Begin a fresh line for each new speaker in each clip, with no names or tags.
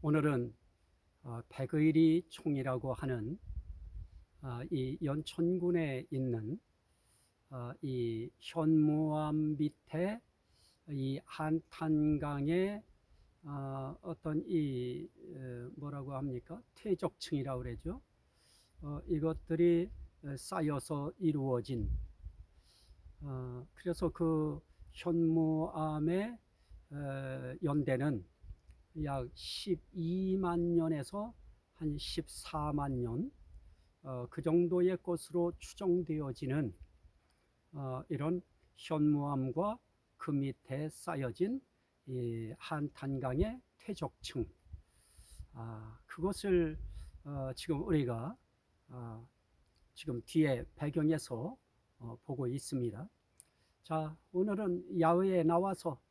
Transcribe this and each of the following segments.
오늘은 백의리 총이라고 하는 이 연천군에 있는 이 현무암 밑에 이 한탄강의 어떤 이 뭐라고 합니까? 퇴적층이라고 그러죠. 이것들이 쌓여서 이루어진 그래서 그 현무암의 연대는 약 12만 년에서 한 14만 년, 그 정도의 것으로 추정되어지는 이런 현무암과 그 밑에 쌓여진 이 한탄강의 퇴적층, 그것을 지금 우리가 지금 뒤에 배경에서 보고 있습니다. 자, 오늘은 야외에 나와서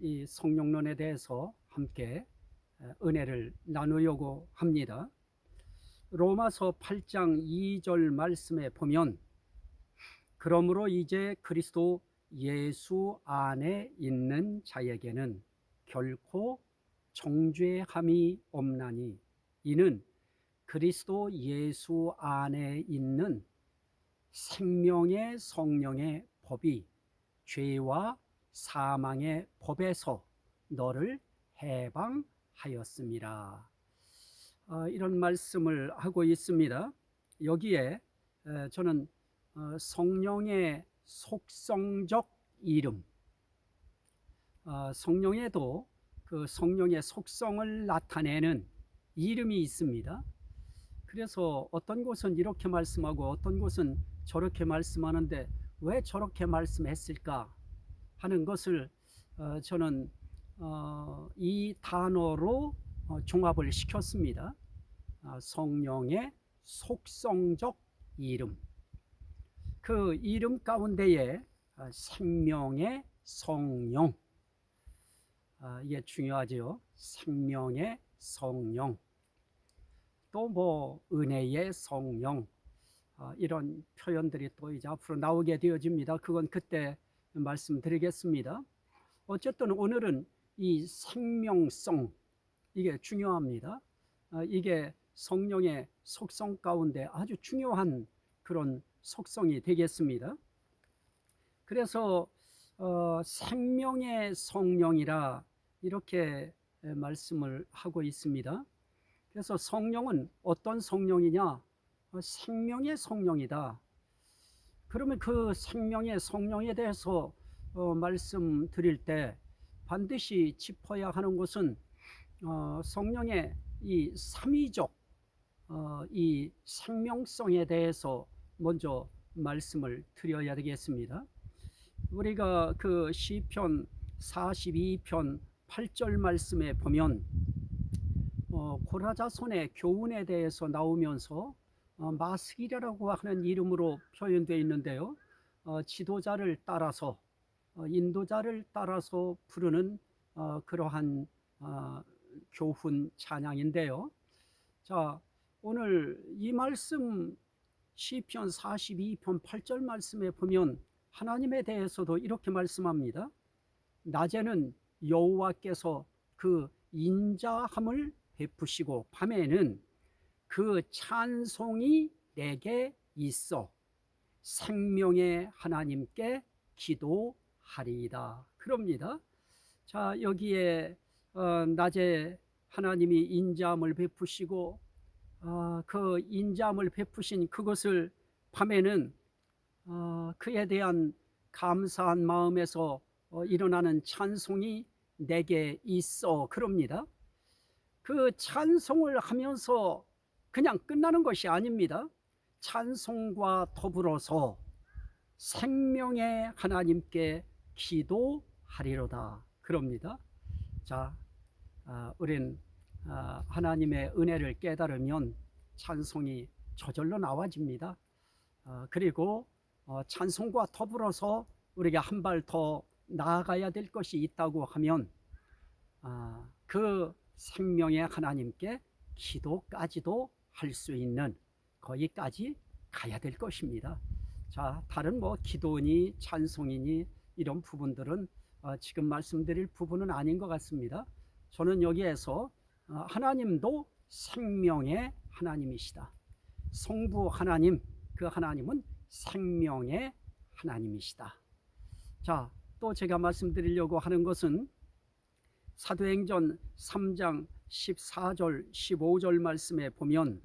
이 성령론에 대해서 함께 은혜를 나누려고 합니다. 로마서 8장 2절 말씀에 보면, 그러므로 이제 그리스도 예수 안에 있는 자에게는 결코 정죄함이 없나니, 이는 그리스도 예수 안에 있는 생명의 성령의 법이 죄와 사망의 법에서 너를 해방하였습니다. 이런 말씀을 하고 있습니다. 여기에 저는 성령의 속성적 이름, 성령에도 그 성령의 속성을 나타내는 이름이 있습니다. 그래서 어떤 곳은 이렇게 말씀하고 어떤 곳은 저렇게 말씀하는데 왜 저렇게 말씀했을까 하는 것을 저는 이 단어로 종합을 시켰습니다. 성령의 속성적 이름. 그 이름 가운데에 생명의 성령, 이게 중요하죠. 생명의 성령, 또 뭐 은혜의 성령, 이런 표현들이 또 이제 앞으로 나오게 되어집니다. 그건 그때 말씀드리겠습니다. 어쨌든 오늘은 이 생명성, 이게 중요합니다. 이게 성령의 속성 가운데 아주 중요한 그런 속성이 되겠습니다. 그래서 생명의 성령이라 이렇게 말씀을 하고 있습니다. 그래서 성령은 어떤 성령이냐? 생명의 성령이다. 그러면 그 생명의 성령에 대해서 말씀드릴 때 반드시 짚어야 하는 것은 성령의 이 삼위적 이 생명성에 대해서 먼저 말씀을 드려야 되겠습니다. 우리가 그 시편 42편 8절 말씀에 보면 고라자손의 교훈에 대해서 나오면서 마스기랴라고 하는 이름으로 표현되어 있는데요. 지도자를 따라서 인도자를 따라서 부르는 그러한 교훈 찬양인데요. 자, 오늘 이 말씀 시편 42편 8절 말씀에 보면 하나님에 대해서도 이렇게 말씀합니다. 낮에는 여호와께서 그 인자함을 베푸시고 밤에는 그 찬송이 내게 있어 생명의 하나님께 기도하리이다. 그럽니다. 자, 여기에 낮에 하나님이 인자함을 베푸시고 그 인자함을 베푸신 그것을 밤에는 그에 대한 감사한 마음에서 일어나는 찬송이 내게 있어 그럽니다. 그 찬송을 하면서 그냥 끝나는 것이 아닙니다. 찬송과 더불어서 생명의 하나님께 기도하리로다 그럽니다. 자, 우린 하나님의 은혜를 깨달으면 찬송이 저절로 나와집니다. 그리고 찬송과 더불어서 우리가 한 발 더 나아가야 될 것이 있다고 하면 그 생명의 하나님께 기도까지도 할 수 있는 거기까지 가야 될 것입니다. 자, 다른 뭐 기도니 찬송이니 이런 부분들은 지금 말씀드릴 부분은 아닌 것 같습니다. 저는 여기에서 하나님도 생명의 하나님이시다. 성부 하나님, 그 하나님은 생명의 하나님이시다. 자, 또 제가 말씀드리려고 하는 것은 사도행전 3장 14절 15절 말씀에 보면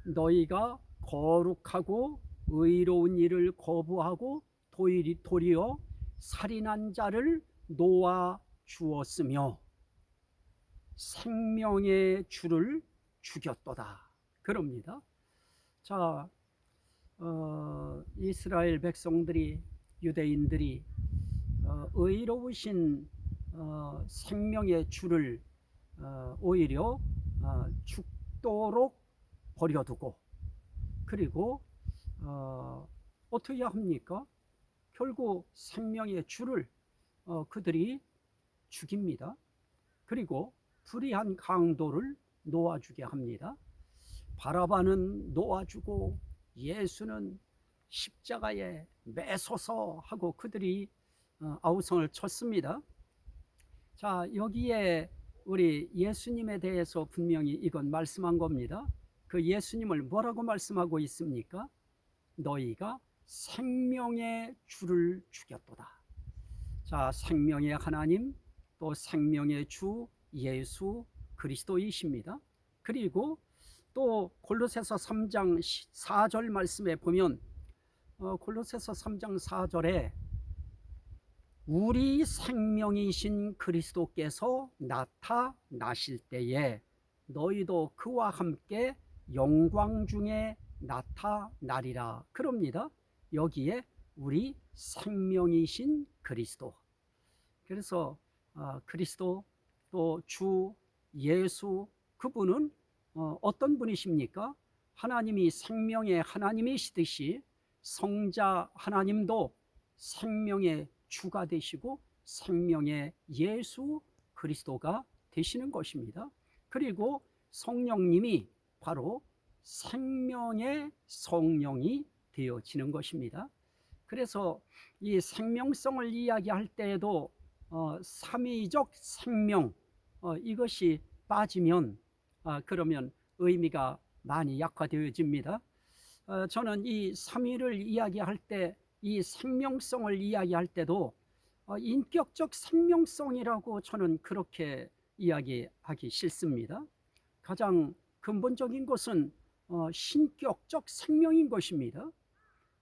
너희가 거룩하고 의로운 일을 거부하고 도리어 살인한 자를 놓아 주었으며 생명의 주를 죽였도다. 그럽니다. 자, 이스라엘 백성들이, 유대인들이 의로우신 생명의 주를 오히려 죽도록 버려두고, 그리고 어떻게 합니까? 결국 생명의 주를 그들이 죽입니다. 그리고 불의한 강도를 놓아주게 합니다. 바라바는 놓아주고 예수는 십자가에 매소서 하고 그들이 아우성을 쳤습니다. 자, 여기에 우리 예수님에 대해서 분명히 이건 말씀한 겁니다. 그 예수님을 뭐라고 말씀하고 있습니까? 너희가 생명의 주를 죽였도다. 자, 생명의 하나님, 또 생명의 주 예수 그리스도이십니다. 그리고 또 골로새서 3장 4절 말씀에 보면 골로새서 3장 4절에 우리 생명이신 그리스도께서 나타나실 때에 너희도 그와 함께 영광 중에 나타나리라. 그럽니다. 여기에 우리 생명이신 그리스도. 그래서 그리스도 또 주 예수, 그분은 어떤 분이십니까? 하나님이 생명의 하나님이시듯이 성자 하나님도 생명의 주가 되시고 생명의 예수 그리스도가 되시는 것입니다. 그리고 성령님이 바로 생명의 성령이 되어지는 것입니다. 그래서 이 생명성을 이야기할 때에도 삼위적 생명, 이것이 빠지면 그러면 의미가 많이 약화되어집니다. 저는 이 삼위를 이야기할 때, 이 생명성을 이야기할 때도 인격적 생명성이라고 저는 그렇게 이야기하기 싫습니다. 가장 근본적인 것은 신격적 생명인 것입니다.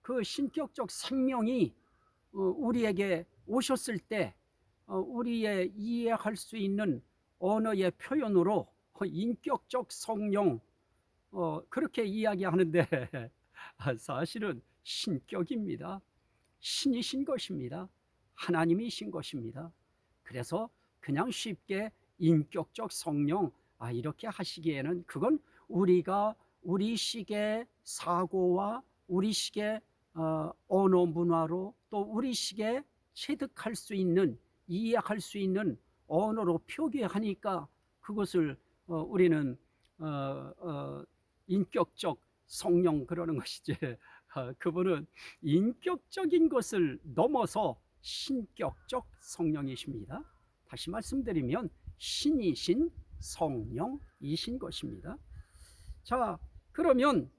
그 신격적 생명이 우리에게 오셨을 때 우리의 이해할 수 있는 언어의 표현으로 인격적 성령, 그렇게 이야기하는데 사실은 신격입니다. 신이신 것입니다. 하나님이신 것입니다. 그래서 그냥 쉽게 인격적 성령 이렇게 하시기에는 그건 우리가 우리식의 사고와 우리식의 언어 문화로 또 우리식의 체득할 수 있는, 이해할 수 있는 언어로 표기하니까 그것을 우리는 인격적 성령 그러는 것이지, 그분은 인격적인 것을 넘어서 신격적 성령이십니다. 다시 말씀드리면 신이신 성령이신 것입니다. 자, 그러면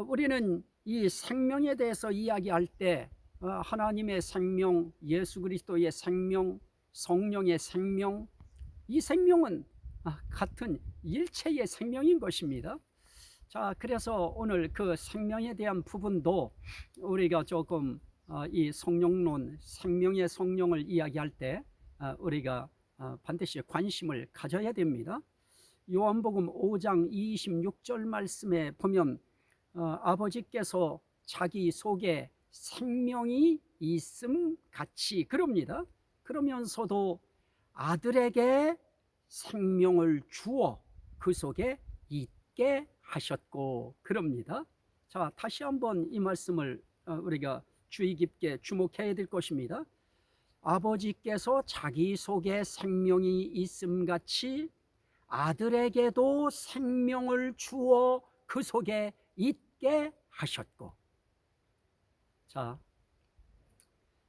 우리는 이 생명에 대해서 이야기할 때 하나님의 생명, 예수 그리스도의 생명, 성령의 생명, 이 생명은 같은 일체의 생명인 것입니다. 자, 그래서 오늘 그 생명에 대한 부분도 우리가 조금 이 성령론, 생명의 성령을 이야기할 때 우리가 반드시 관심을 가져야 됩니다. 요한복음 5장 26절 말씀에 보면 아버지께서 자기 속에 생명이 있음 같이 그럽니다. 그러면서도 아들에게 생명을 주어 그 속에 있게 하셨고 그럽니다. 자, 다시 한번 이 말씀을 우리가 주의 깊게 주목해야 될 것입니다. 아버지께서 자기 속에 생명이 있음 같이 아들에게도 생명을 주어 그 속에 있게 하셨고. 자,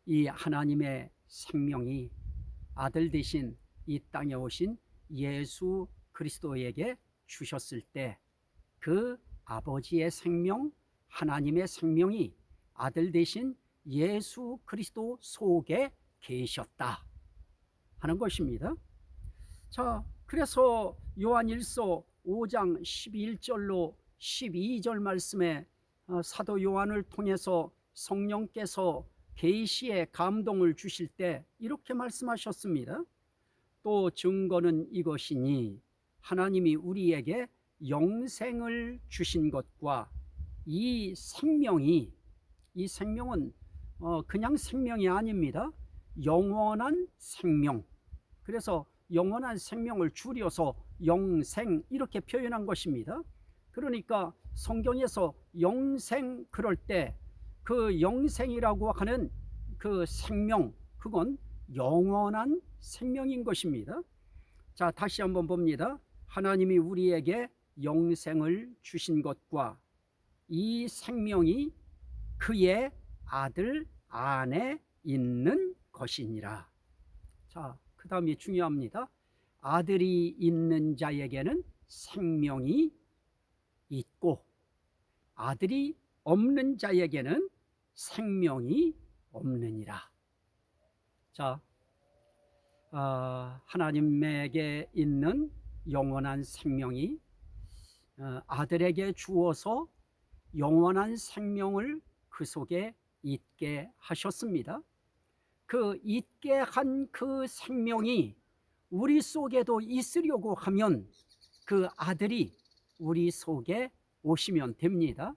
이 하나님의 생명이 아들 대신 이 땅에 오신 예수 그리스도에게 주셨을 때 그 아버지의 생명, 하나님의 생명이 아들 되신 예수 그리스도 속에 계셨다 하는 것입니다. 자, 그래서 요한일서 5장 11절로 12절 말씀에 사도 요한을 통해서 성령께서 계시의 감동을 주실 때 이렇게 말씀하셨습니다. 또 증거는 이것이니 하나님이 우리에게 영생을 주신 것과 이 생명은 그냥 생명이 아닙니다. 영원한 생명. 그래서 영원한 생명을 줄여서 영생 이렇게 표현한 것입니다. 그러니까 성경에서 영생 그럴 때 그 영생이라고 하는 그 생명, 그건 영원한 생명인 것입니다. 자, 다시 한번 봅니다. 하나님이 우리에게 영생을 주신 것과 이 생명이 그의 아들 안에 있는 것이니라. 자, 그 다음이 중요합니다. 아들이 있는 자에게는 생명이 있고 아들이 없는 자에게는 생명이 없느니라. 자, 하나님에게 있는 영원한 생명이 아들에게 주어서 영원한 생명을 그 속에 있게 하셨습니다. 그 있게 한 그 생명이 우리 속에도 있으려고 하면 그 아들이 우리 속에 오시면 됩니다.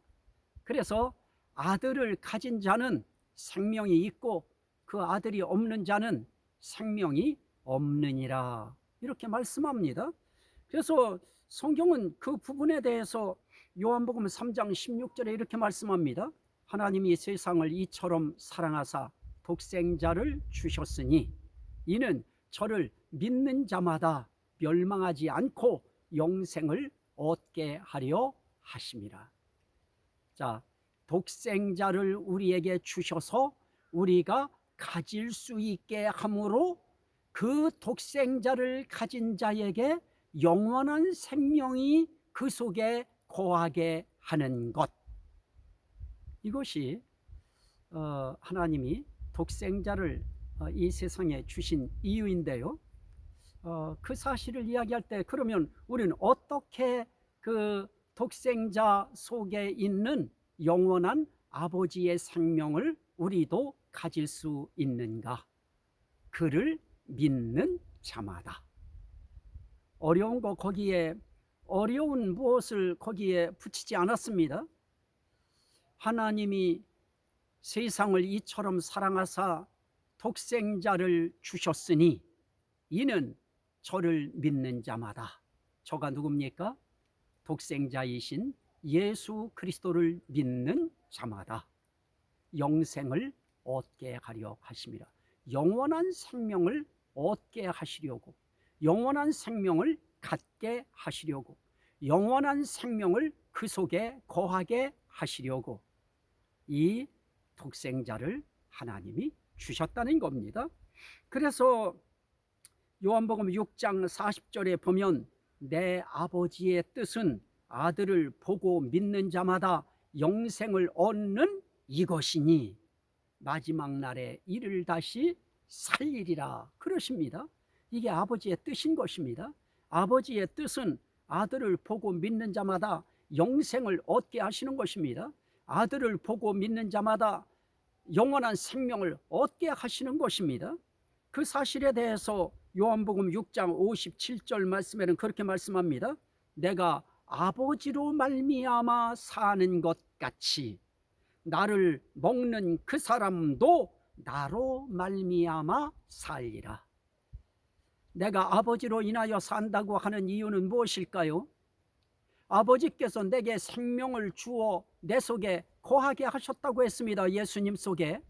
그래서 아들을 가진 자는 생명이 있고 그 아들이 없는 자는 생명이 없느니라 이렇게 말씀합니다. 그래서 성경은 그 부분에 대해서 요한복음 3장 16절에 이렇게 말씀합니다. 하나님이 세상을 이처럼 사랑하사 독생자를 주셨으니 이는 저를 믿는 자마다 멸망하지 않고 영생을 얻게 하려 하심이라. 자, 독생자를 우리에게 주셔서 우리가 가질 수 있게 함으로 그 독생자를 가진 자에게 영원한 생명이 그 속에 거하게 하는 것, 이것이 하나님이 독생자를 이 세상에 주신 이유인데요. 그 사실을 이야기할 때 그러면 우리는 어떻게 그 독생자 속에 있는 영원한 아버지의 생명을 우리도 가질 수 있는가? 그를 믿는 자마다. 어려운 거 거기에 어려운 무엇을 거기에 붙이지 않았습니다. 하나님이 세상을 이처럼 사랑하사 독생자를 주셨으니 이는 저를 믿는 자마다. 저가 누굽니까? 독생자이신 예수 그리스도를 믿는 자마다 영생을 얻게 하려 하심이라. 영원한 생명을 얻게 하시려고, 영원한 생명을 갖게 하시려고, 영원한 생명을 그 속에 거하게 하시려고 이 독생자를 하나님이 주셨다는 겁니다. 그래서 요한복음 6장 40절에 보면 내 아버지의 뜻은 아들을 보고 믿는 자마다 영생을 얻는 이것이니 마지막 날에 이를 다시 살리리라 그러십니다. 이게 아버지의 뜻인 것입니다. 아버지의 뜻은 아들을 보고 믿는 자마다 영생을 얻게 하시는 것입니다. 아들을 보고 믿는 자마다 영원한 생명을 얻게 하시는 것입니다. 그 사실에 대해서 요한복음 6장 57절 말씀에는 그렇게 말씀합니다. 내가 아버지로 말미암아 사는 것 같이 나를 먹는 그 사람도 나로 말미암아 살리라. 내가 아버지로 인하여 산다고 하는 이유는 무엇일까요? 아버지께서 내게 생명을 주어 내 속에 거하게 하셨다고 했습니다. 예수님 속에.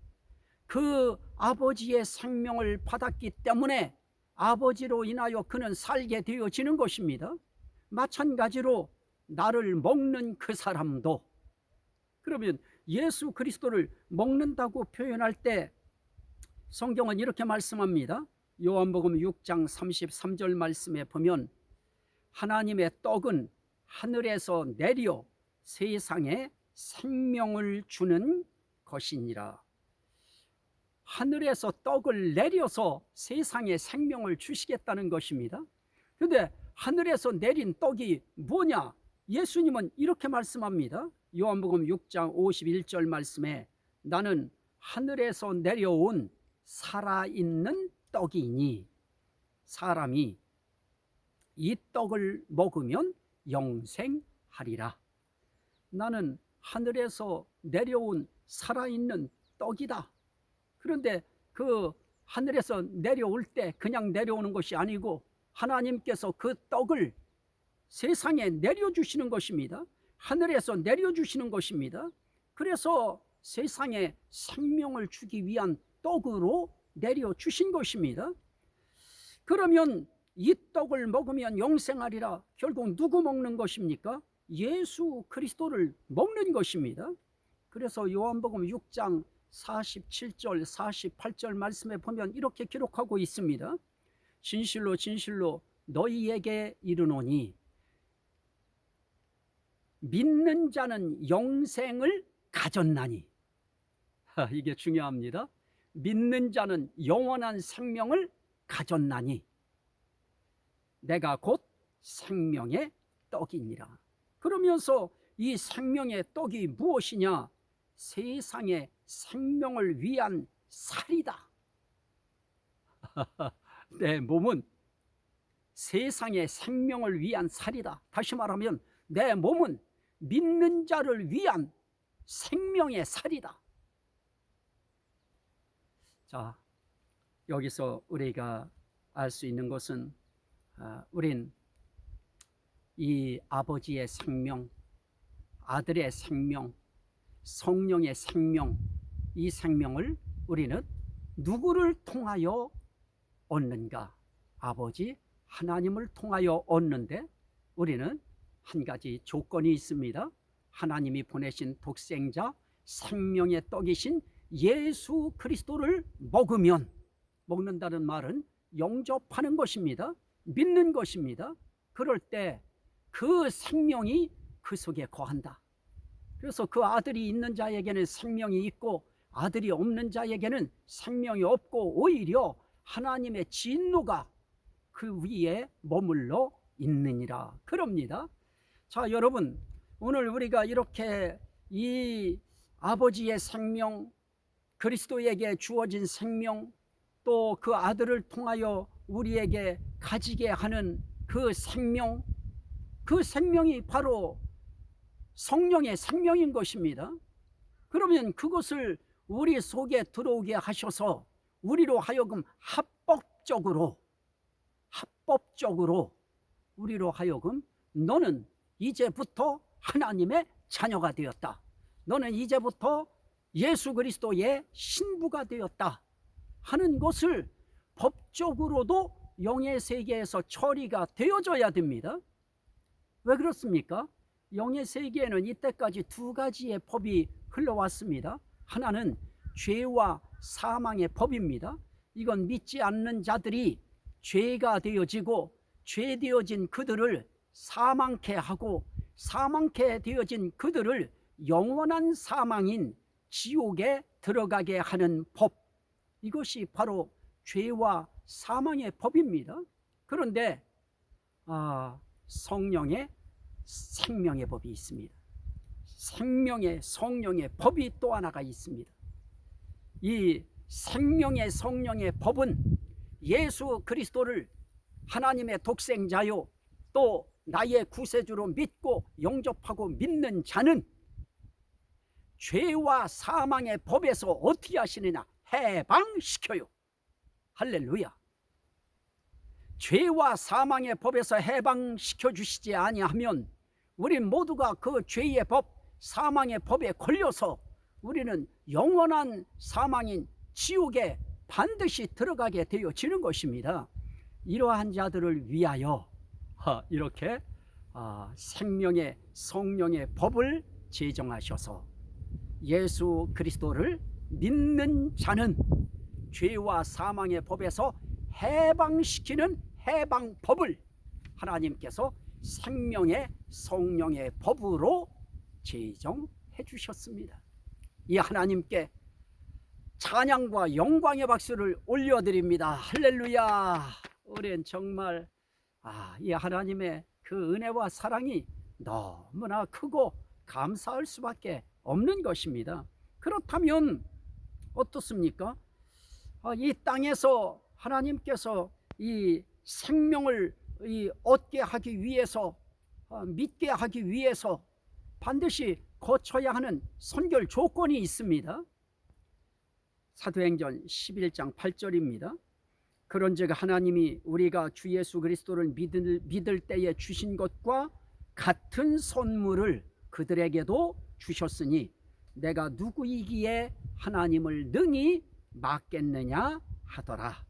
그 아버지의 생명을 받았기 때문에 아버지로 인하여 그는 살게 되어지는 것입니다. 마찬가지로 나를 먹는 그 사람도, 그러면 예수 그리스도를 먹는다고 표현할 때 성경은 이렇게 말씀합니다. 요한복음 6장 33절 말씀에 보면 하나님의 떡은 하늘에서 내려 세상에 생명을 주는 것이니라. 하늘에서 떡을 내려서 세상에 생명을 주시겠다는 것입니다. 그런데 하늘에서 내린 떡이 뭐냐? 예수님은 이렇게 말씀합니다. 요한복음 6장 51절 말씀에 나는 하늘에서 내려온 살아있는 떡이니 사람이 이 떡을 먹으면 영생하리라. 나는 하늘에서 내려온 살아있는 떡이다. 그런데 그 하늘에서 내려올 때 그냥 내려오는 것이 아니고 하나님께서 그 떡을 세상에 내려주시는 것입니다. 하늘에서 내려주시는 것입니다. 그래서 세상에 생명을 주기 위한 떡으로 내려주신 것입니다. 그러면 이 떡을 먹으면 영생하리라. 결국 누구 먹는 것입니까? 예수 그리스도를 먹는 것입니다. 그래서 요한복음 6장 47절 48절 말씀에 보면 이렇게 기록하고 있습니다. 진실로 진실로 너희에게 이르노니 믿는 자는 영생을 가졌나니. 이게 중요합니다. 믿는 자는 영원한 생명을 가졌나니 내가 곧 생명의 떡이니라. 그러면서 이 생명의 떡이 무엇이냐? 세상의 생명을 위한 살이다. 내 몸은 세상의 생명을 위한 살이다. 다시 말하면 내 몸은 믿는 자를 위한 생명의 살이다. 자, 여기서 우리가 알 수 있는 것은 우린 이 아버지의 생명, 아들의 생명, 성령의 생명, 이 생명을 우리는 누구를 통하여 얻는가? 아버지 하나님을 통하여 얻는데 우리는 한 가지 조건이 있습니다. 하나님이 보내신 독생자 생명의 떡이신 예수 그리스도를 먹으면, 먹는다는 말은 영접하는 것입니다. 믿는 것입니다. 그럴 때 그 생명이 그 속에 거한다. 그래서 그 아들이 있는 자에게는 생명이 있고 아들이 없는 자에게는 생명이 없고 오히려 하나님의 진노가 그 위에 머물러 있느니라. 그럽니다. 자, 여러분, 오늘 우리가 이렇게 이 아버지의 생명, 그리스도에게 주어진 생명, 또 그 아들을 통하여 우리에게 가지게 하는 그 생명, 그 생명이 바로 성령의 생명인 것입니다. 그러면 그것을 우리 속에 들어오게 하셔서 우리로 하여금 합법적으로 우리로 하여금 너는 이제부터 하나님의 자녀가 되었다. 너는 이제부터 예수 그리스도의 신부가 되었다 하는 것을 법적으로도 영의 세계에서 처리가 되어져야 됩니다. 왜 그렇습니까? 영의 세계에는 이때까지 두 가지의 법이 흘러왔습니다. 하나는 죄와 사망의 법입니다. 이건 믿지 않는 자들이 죄가 되어지고 죄 되어진 그들을 사망케 하고 사망케 되어진 그들을 영원한 사망인 지옥에 들어가게 하는 법, 이것이 바로 죄와 사망의 법입니다. 그런데 성령의 생명의 법이 있습니다. 생명의 성령의 법이 또 하나가 있습니다. 이 생명의 성령의 법은 예수 그리스도를 하나님의 독생자요 또 나의 구세주로 믿고 영접하고 믿는 자는 죄와 사망의 법에서 어떻게 하시느냐? 해방시켜요. 할렐루야. 죄와 사망의 법에서 해방시켜 주시지 아니하면 우린 모두가 그 죄의 법, 사망의 법에 걸려서 우리는 영원한 사망인 지옥에 반드시 들어가게 되어지는 것입니다. 이러한 자들을 위하여 이렇게 생명의 성령의 법을 제정하셔서 예수 그리스도를 믿는 자는 죄와 사망의 법에서 해방시키는 해방법을 하나님께서 생명의 성령의 법으로 제정해 주셨습니다. 이 하나님께 찬양과 영광의 박수를 올려드립니다. 할렐루야. 우리는 정말 이 하나님의 그 은혜와 사랑이 너무나 크고 감사할 수밖에 없는 것입니다. 그렇다면 어떻습니까? 이 땅에서 하나님께서 이 생명을 얻게 하기 위해서, 믿게 하기 위해서 반드시 거쳐야 하는 선결 조건이 있습니다. 사도행전 11장 8절입니다. 그런즉 하나님이 우리가 주 예수 그리스도를 믿을 때에 주신 것과 같은 선물을 그들에게도 주셨으니 내가 누구이기에 하나님을 능히 막겠느냐 하더라.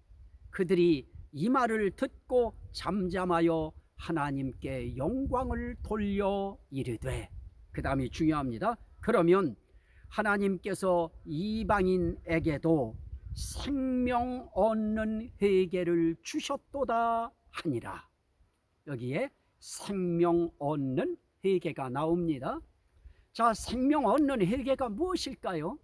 그들이 이 말을 듣고 잠잠하여 하나님께 영광을 돌려 이르되, 그 다음이 중요합니다. 그러면 하나님께서 이방인에게도 생명 얻는 회개를 주셨도다 하니라. 여기에 생명 얻는 회개가 나옵니다. 자, 생명 얻는 회개가 무엇일까요?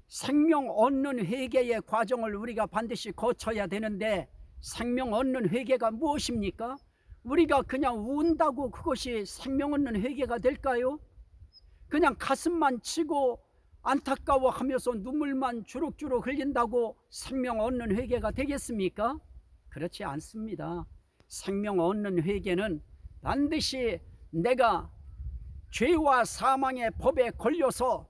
생명 얻는 회개의 과정을 우리가 반드시 거쳐야 되는데, 생명 얻는 회개가 무엇입니까? 우리가 그냥 운다고 그것이 생명 얻는 회개가 될까요? 그냥 가슴만 치고 안타까워하면서 눈물만 주룩주룩 흘린다고 생명 얻는 회개가 되겠습니까? 그렇지 않습니다. 생명 얻는 회개는 반드시 내가 죄와 사망의 법에 걸려서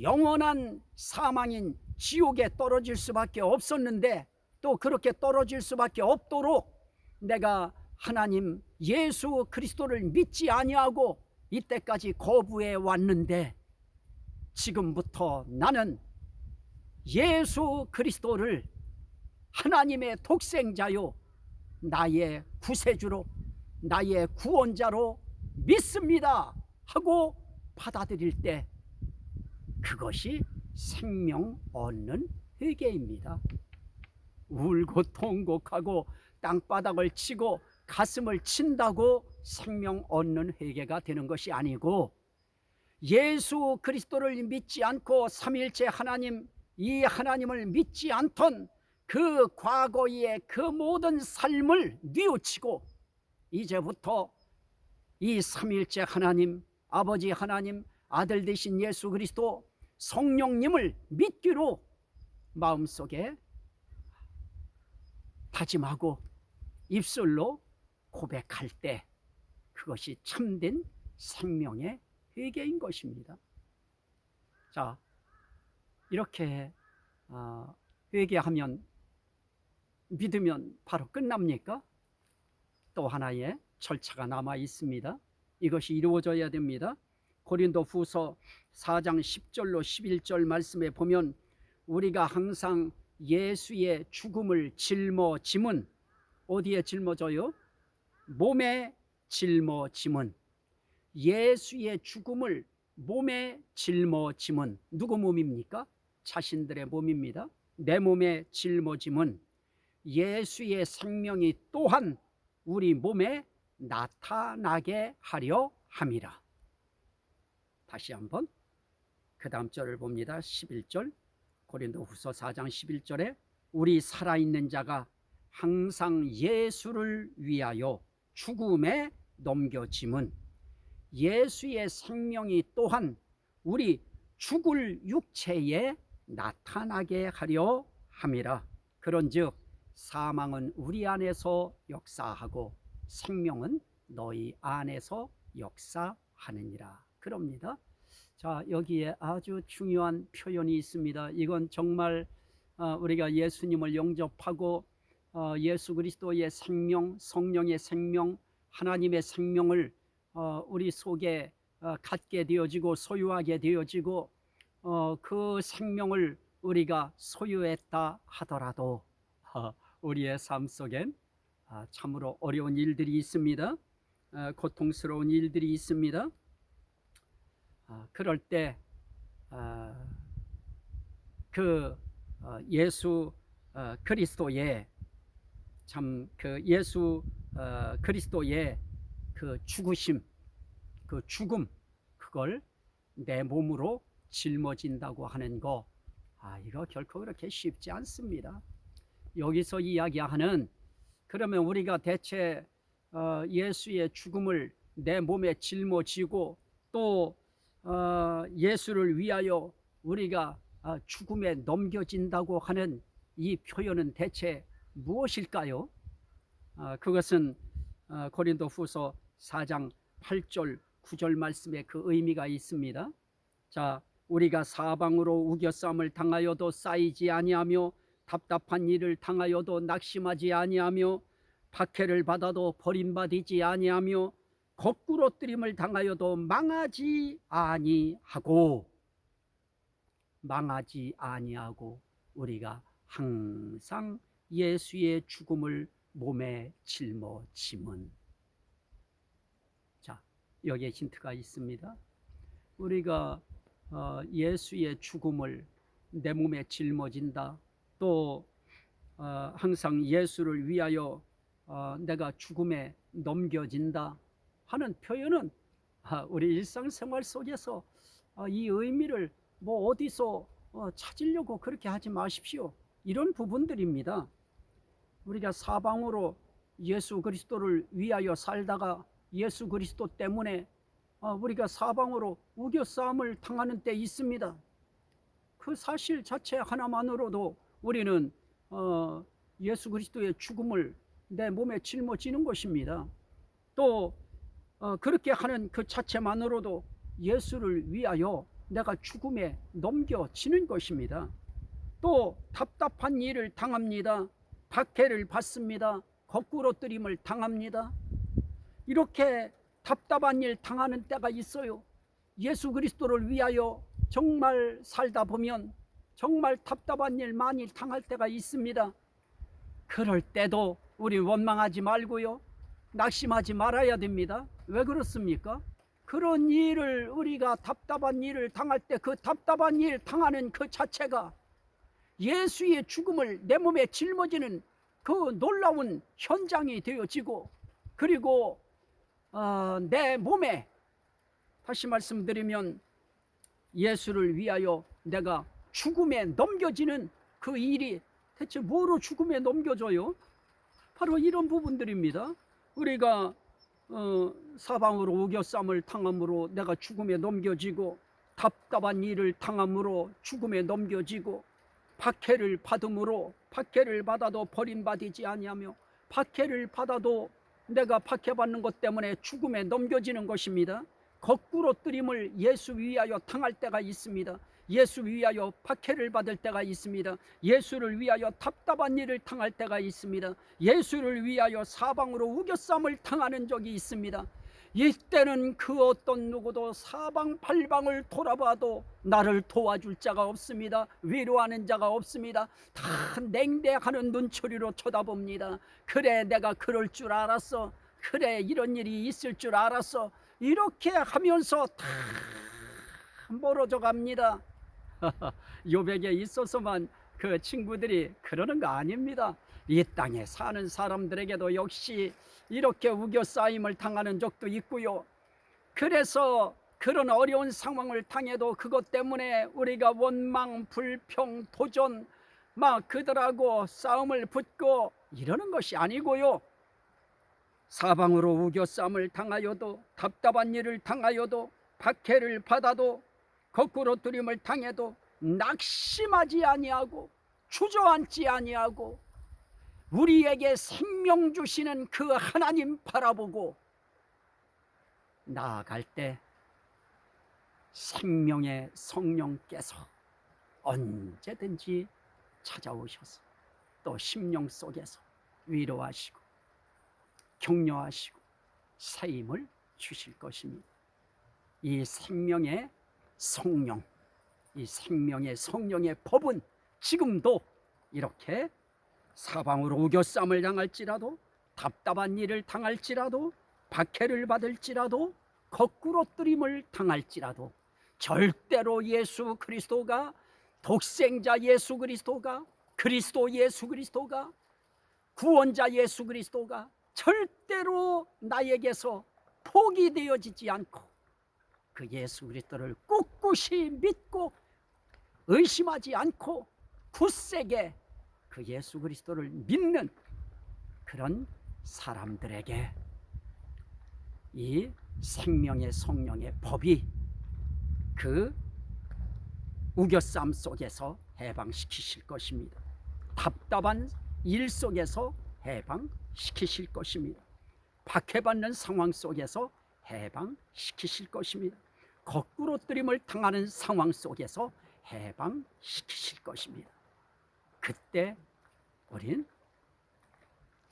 영원한 사망인 지옥에 떨어질 수밖에 없었는데, 또 그렇게 떨어질 수밖에 없도록 내가 하나님 예수 그리스도를 믿지 아니하고 이때까지 거부해 왔는데, 지금부터 나는 예수 그리스도를 하나님의 독생자요 나의 구세주로, 나의 구원자로 믿습니다 하고 받아들일 때, 그것이 생명 얻는 회개입니다. 울고 통곡하고 땅바닥을 치고 가슴을 친다고 생명 얻는 회개가 되는 것이 아니고, 예수 그리스도를 믿지 않고 삼위일체 하나님, 이 하나님을 믿지 않던 그 과거의 그 모든 삶을 뉘우치고 이제부터 이 삼위일체 하나님, 아버지 하나님, 아들 되신 예수 그리스도, 성령님을 믿기로 마음속에 다짐하고 입술로 고백할 때, 그것이 참된 생명의 회개인 것입니다. 자, 이렇게 회개하면, 믿으면 바로 끝납니까? 또 하나의 절차가 남아 있습니다. 이것이 이루어져야 됩니다. 고린도 후서 4장 10절로 11절 말씀에 보면, 우리가 항상 예수의 죽음을 짊어짐은, 어디에 짊어져요? 몸에 짊어짐은, 예수의 죽음을 몸에 짊어짐은 누구 몸입니까? 자신들의 몸입니다. 내 몸에 짊어짐은 예수의 생명이 또한 우리 몸에 나타나게 하려 함이라. 다시 한번 그 다음 절을 봅니다. 11절, 고린도후서 4장 11절에 우리 살아있는 자가 항상 예수를 위하여 죽음에 넘겨짐은 예수의 생명이 또한 우리 죽을 육체에 나타나게 하려 함이라. 그런즉 사망은 우리 안에서 역사하고 생명은 너희 안에서 역사하느니라. 그럽니다. 자, 여기에 아주 중요한 표현이 있습니다. 이건 정말 우리가 예수님을 영접하고 예수 그리스도의 생명, 성령의 생명, 하나님의 생명을 우리 속에 갖게 되어지고 소유하게 되어지고, 그 생명을 우리가 소유했다 하더라도 우리의 삶 속엔 참으로 어려운 일들이 있습니다. 고통스러운 일들이 있습니다. 그럴 때 그 예수 그리스도의 참 그 예수 그리스도의 그 죽으심, 그 죽음, 그걸 내 몸으로 짊어진다고 하는 거, 이거 결코 그렇게 쉽지 않습니다. 여기서 이야기하는, 그러면 우리가 대체 예수의 죽음을 내 몸에 짊어지고 또 예수를 위하여 우리가 죽음에 넘겨진다고 하는 이 표현은 대체 무엇일까요? 그것은 고린도후서 4장 8절 9절 말씀에 그 의미가 있습니다. 자, 우리가 사방으로 우겨싸움을 당하여도 쌓이지 아니하며 답답한 일을 당하여도 낙심하지 아니하며 박해를 받아도 버림받지 아니하며 거꾸로 뜨림을 당하여도 망하지 아니하고 우리가 항상 예수의 죽음을 몸에 짊어짐은, 자, 여기에 힌트가 있습니다. 우리가 예수의 죽음을 내 몸에 짊어진다, 또 항상 예수를 위하여 내가 죽음에 넘겨진다 하는 표현은 우리 일상생활 속에서 이 의미를 뭐 어디서 찾으려고 그렇게 하지 마십시오. 이런 부분들입니다. 우리가 사방으로 예수 그리스도를 위하여 살다가 예수 그리스도 때문에 우리가 사방으로 우겨싸움을 당하는 때 있습니다. 그 사실 자체 하나만으로도 우리는 예수 그리스도의 죽음을 내 몸에 짊어지는 것입니다. 또 그렇게 하는 그 자체만으로도 예수를 위하여 내가 죽음에 넘겨지는 것입니다. 또 답답한 일을 당합니다. 박해를 받습니다. 거꾸로 뜨림을 당합니다. 이렇게 답답한 일 당하는 때가 있어요. 예수 그리스도를 위하여 정말 살다 보면 정말 답답한 일 많이 당할 때가 있습니다. 그럴 때도 우리 원망하지 말고요, 낙심하지 말아야 됩니다. 왜 그렇습니까? 그런 일을, 우리가 답답한 일을 당할 때 그 답답한 일 당하는 그 자체가 예수의 죽음을 내 몸에 짊어지는 그 놀라운 현장이 되어지고, 그리고 내 몸에, 다시 말씀드리면 예수를 위하여 내가 죽음에 넘겨지는 그 일이 대체 뭐로 죽음에 넘겨져요? 바로 이런 부분들입니다. 우리가 사방으로 우겨싸움을 당함으로 내가 죽음에 넘겨지고, 답답한 일을 당함으로 죽음에 넘겨지고, 박해를 받음으로, 박해를 받아도 버림받지 아니하며 박해를 받아도 내가 박해받는 것 때문에 죽음에 넘겨지는 것입니다. 거꾸로 뜨림을 예수 위하여 당할 때가 있습니다. 예수 위하여 박해를 받을 때가 있습니다. 예수를 위하여 답답한 일을 당할 때가 있습니다. 예수를 위하여 사방으로 우겨싸움을 당하는 적이 있습니다. 이때는 그 어떤 누구도 사방팔방을 돌아봐도 나를 도와줄 자가 없습니다. 위로하는 자가 없습니다. 다 냉대하는 눈초리로 쳐다봅니다. 그래, 내가 그럴 줄 알았어. 그래, 이런 일이 있을 줄 알았어. 이렇게 하면서 다 멀어져 갑니다. 요백에 있어서만 그 친구들이 그러는 거 아닙니다. 이 땅에 사는 사람들에게도 역시 이렇게 우겨싸임을 당하는 적도 있고요. 그래서 그런 어려운 상황을 당해도 그것 때문에 우리가 원망, 불평, 도전 막 그들하고 싸움을 붙고 이러는 것이 아니고요. 사방으로 우겨싸움을 당하여도, 답답한 일을 당하여도, 박해를 받아도, 거꾸로 뜨림을 당해도 낙심하지 아니하고 주저앉지 아니하고 우리에게 생명 주시는 그 하나님 바라보고 나아갈 때 생명의 성령께서 언제든지 찾아오셔서 또 심령 속에서 위로하시고 격려하시고 새 힘을 주실 것입니다. 이 생명의 성령, 이 생명의 성령의 법은 지금도 이렇게 사방으로 우겨싸움을 당할지라도, 답답한 일을 당할지라도, 박해를 받을지라도, 거꾸로 뜨림을 당할지라도 절대로 예수 그리스도가, 독생자 예수 그리스도가, 그리스도 예수 그리스도가 구원자 예수 그리스도가 절대로 나에게서 포기되어지지 않고 그 예수 그리스도를 꿋꿋이 믿고 의심하지 않고 굳세게 그 예수 그리스도를 믿는 그런 사람들에게 이 생명의 성령의 법이 그 우겨쌈 속에서 해방시키실 것입니다. 답답한 일 속에서 해방시키실 것입니다. 박해받는 상황 속에서 해방시키실 것입니다. 거꾸로 뜨림을 당하는 상황 속에서 해방시키실 것입니다. 그때 우린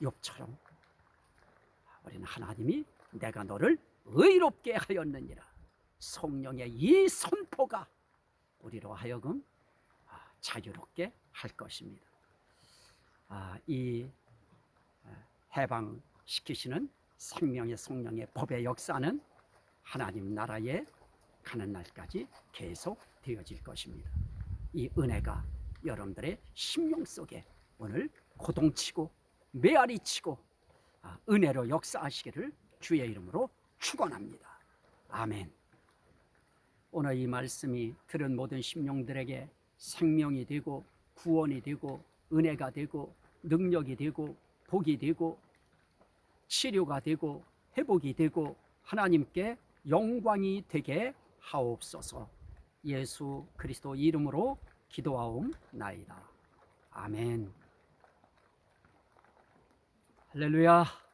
욥처럼 우리는 하나님이 내가 너를 의롭게 하였느니라, 성령의 이 선포가 우리로 하여금 자유롭게 할 것입니다. 이 해방시키시는 생명의 성령의 법의 역사는 하나님 나라에 가는 날까지 계속 되어질 것입니다. 이 은혜가 여러분들의 심령 속에 오늘 고동치고 메아리치고 은혜로 역사하시기를 주의 이름으로 축원합니다. 아멘. 오늘 이 말씀이 들은 모든 심령들에게 생명이 되고 구원이 되고 은혜가 되고 능력이 되고 복이 되고 치료가 되고 회복이 되고 하나님께 영광이 되게 하옵소서. 예수 그리스도 이름으로 기도하옵나이다. 아멘. 할렐루야.